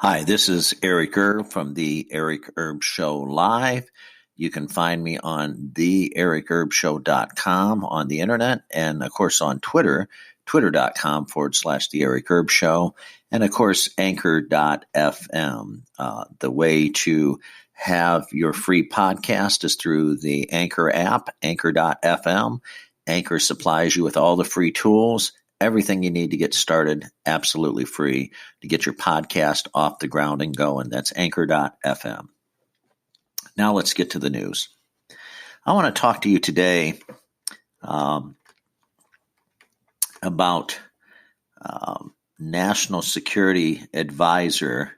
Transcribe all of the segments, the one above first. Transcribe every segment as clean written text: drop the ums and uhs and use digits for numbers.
Hi, this is Eric Erb from the Eric Erb Show Live. You can find me on theericerbshow.com on the internet, and of course on Twitter, twitter.com/The Eric Erb Show, and of course anchor.fm. The way to have your free podcast is through the Anchor app, anchor.fm. Anchor supplies you with all the free tools, everything you need to get started, absolutely free to get your podcast off the ground and going. That's anchor.fm. Now let's get to the news. I want to talk to you today about National Security Advisor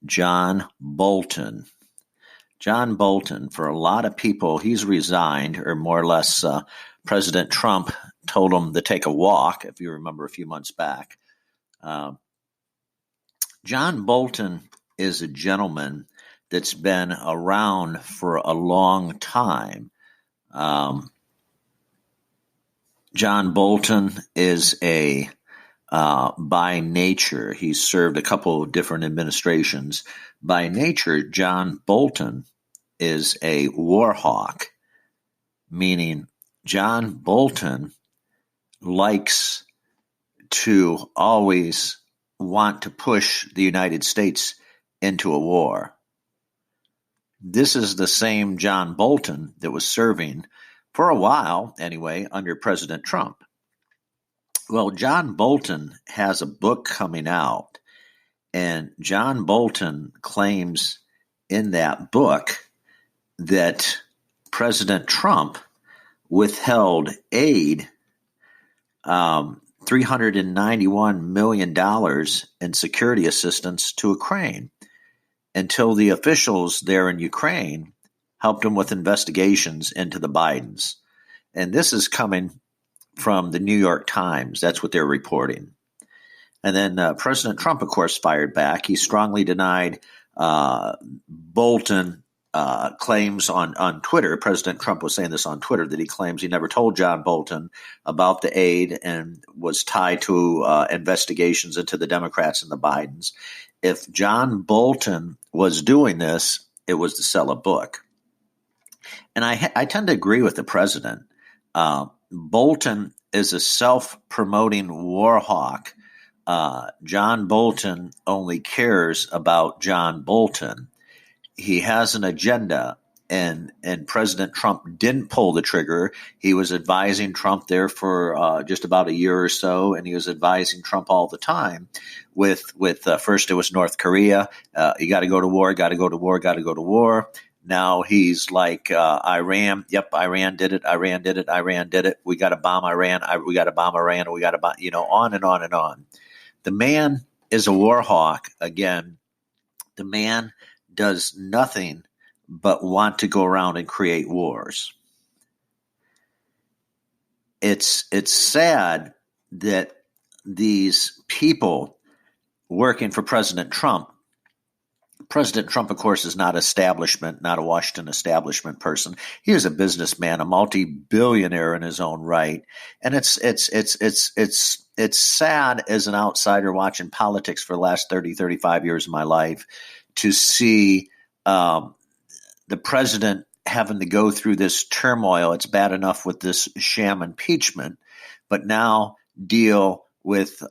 John Bolton. John Bolton, for a lot of people, he's resigned, or more or less President Trump told him to take a walk, if you remember a few months back. John Bolton is a gentleman that's been around for a long time. John Bolton is by nature, he's served a couple of different administrations. By nature, John Bolton is a war hawk, meaning John Bolton likes to always want to push the United States into a war. This is the same John Bolton that was serving, for a while anyway, under President Trump. Well, John Bolton has a book coming out, and John Bolton claims in that book that President Trump withheld aid, $391 million in security assistance to Ukraine until the officials there in Ukraine helped him with investigations into the Bidens. And this is coming from the New York Times. That's what they're reporting. And then President Trump, of course, fired back. He strongly denied Bolton claims on Twitter. President Trump was saying this on Twitter, that he claims he never told John Bolton about the aid and was tied to investigations into the Democrats and the Bidens. If John Bolton was doing this, it was to sell a book. And I tend to agree with the president. Bolton is a self-promoting war hawk. John Bolton only cares about John Bolton. He has an agenda, and President Trump didn't pull the trigger. He was advising Trump there for just about a year or so, and he was advising Trump all the time with first it was North Korea. You got to go to war, got to go to war, got to go to war. Now he's like Iran. Yep, Iran did it. Iran did it. Iran did it. We got to bomb Iran. We got to bomb Iran. We got to bomb, on and on and on. The man is a war hawk. Again, the man does nothing but want to go around and create wars. It's sad that these people working for President Trump, of course, is not establishment, not a Washington establishment person. He is a businessman, a multi-billionaire in his own right. And it's sad as an outsider watching politics for the last 30, 35 years of my life to see the president having to go through this turmoil. It's bad enough with this sham impeachment, but now deal with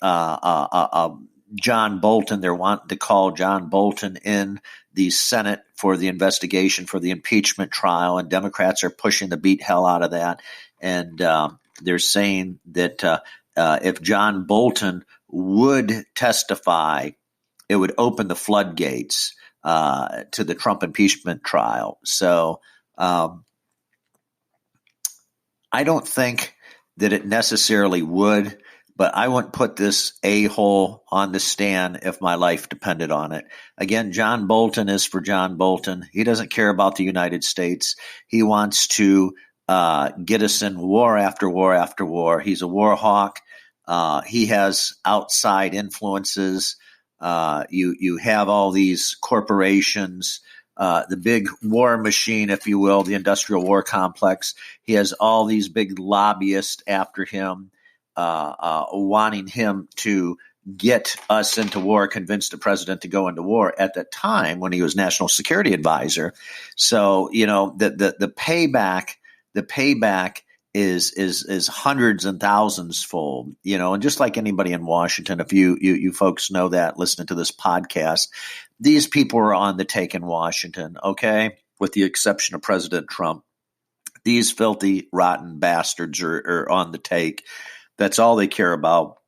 John Bolton. They're wanting to call John Bolton in the Senate for the investigation for the impeachment trial, and Democrats are pushing the beat hell out of that. And they're saying that if John Bolton would testify, it would open the floodgates to the Trump impeachment trial. So I don't think that it necessarily would, but I wouldn't put this a-hole on the stand if my life depended on it. Again, John Bolton is for John Bolton. He doesn't care about the United States. He wants to get us in war after war after war. He's a war hawk. He has outside influences. You have all these corporations, the big war machine, if you will, the industrial war complex. He has all these big lobbyists after him, wanting him to get us into war, convince the president to go into war at that time when he was national security advisor. So, the payback is hundreds and thousands fold, and just like anybody in Washington, if you folks know that listening to this podcast, these people are on the take in Washington, okay? With the exception of President Trump. These filthy, rotten bastards are on the take. That's all they care about.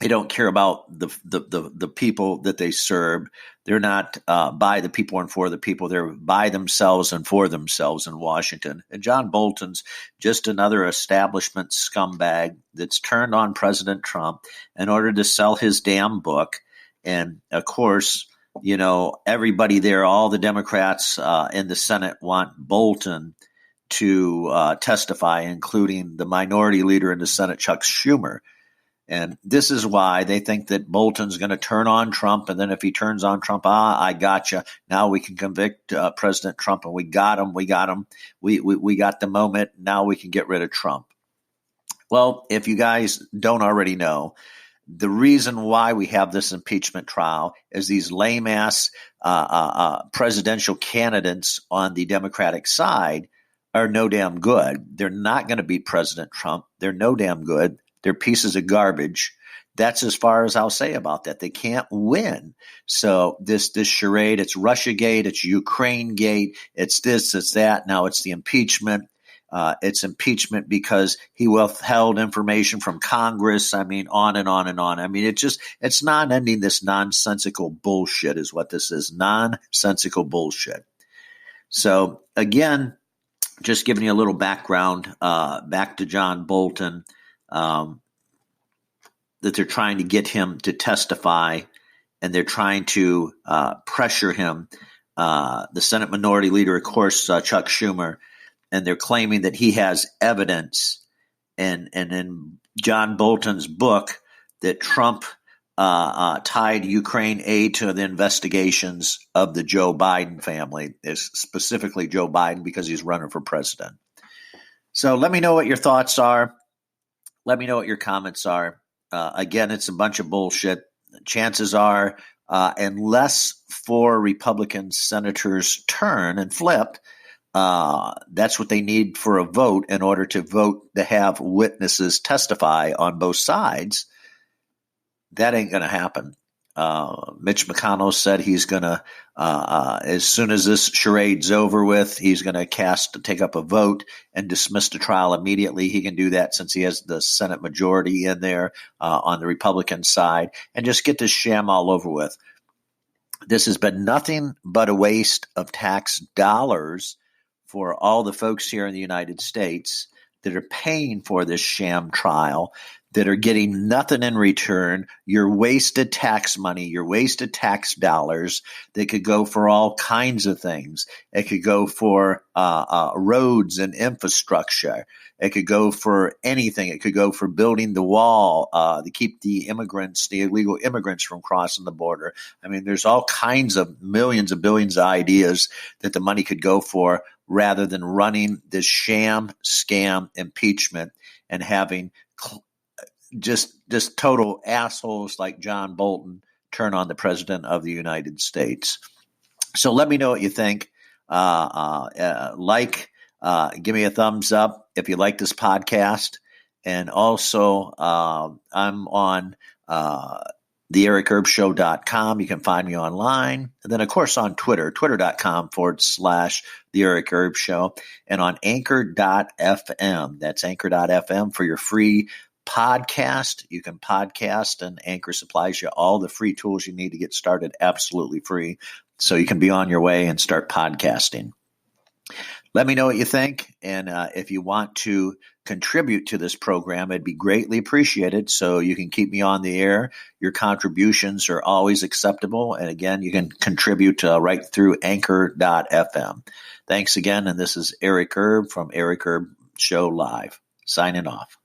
They don't care about the people that they serve. They're not by the people and for the people. They're by themselves and for themselves in Washington. And John Bolton's just another establishment scumbag that's turned on President Trump in order to sell his damn book. And of course, everybody there, all the Democrats in the Senate want Bolton to testify, including the minority leader in the Senate, Chuck Schumer. And this is why they think that Bolton's going to turn on Trump. And then if he turns on Trump, I gotcha. Now we can convict President Trump, and we got him. We got him. We got the moment. Now we can get rid of Trump. Well, if you guys don't already know, the reason why we have this impeachment trial is these lame-ass presidential candidates on the Democratic side are no damn good. They're not going to beat President Trump. They're no damn good. They're pieces of garbage. That's as far as I'll say about that. They can't win. So this charade, it's Russiagate, it's Ukrainegate, it's this, it's that. Now it's the impeachment. It's impeachment because he withheld information from Congress. I mean, on and on and on. I mean, it's not ending. This nonsensical bullshit is what this is. Nonsensical bullshit. So again, just giving you a little background, back to John Bolton, that they're trying to get him to testify, and they're trying to pressure him. The Senate Minority Leader, of course, Chuck Schumer, and they're claiming that he has evidence. And in John Bolton's book, that Trump tied Ukraine aid to the investigations of the Joe Biden family, is specifically Joe Biden because he's running for president. So let me know what your thoughts are. Let me know what your comments are. Again, it's a bunch of bullshit. Chances are, unless 4 Republican senators turn and flip, that's what they need for a vote in order to vote to have witnesses testify on both sides. That ain't going to happen. Mitch McConnell said he's going to, as soon as this charade's over with, he's going to take up a vote and dismiss the trial immediately. He can do that since he has the Senate majority in there on the Republican side, and just get this sham all over with. This has been nothing but a waste of tax dollars for all the folks here in the United States that are paying for this sham trial, that are getting nothing in return. Your wasted tax money, your wasted tax dollars that could go for all kinds of things. It could go for roads and infrastructure. It could go for anything. It could go for building the wall to keep the illegal immigrants from crossing the border. I mean, there's all kinds of millions of billions of ideas that the money could go for, rather than running this sham, scam impeachment and having just total assholes like John Bolton turn on the president of the United States. So let me know what you think. Give me a thumbs up if you like this podcast. And also, I'm on theericherbshow.com. You can find me online. And then, of course, on Twitter, twitter.com/The Eric Erb Show. And on anchor.fm. That's anchor.fm for your free podcast. You can podcast, and Anchor supplies you all the free tools you need to get started absolutely free. So you can be on your way and start podcasting. Let me know what you think. And if you want to contribute to this program, it'd be greatly appreciated. So you can keep me on the air. Your contributions are always acceptable. And again, you can contribute right through anchor.fm. Thanks again. And this is Eric Erb from Eric Erb Show Live, signing off.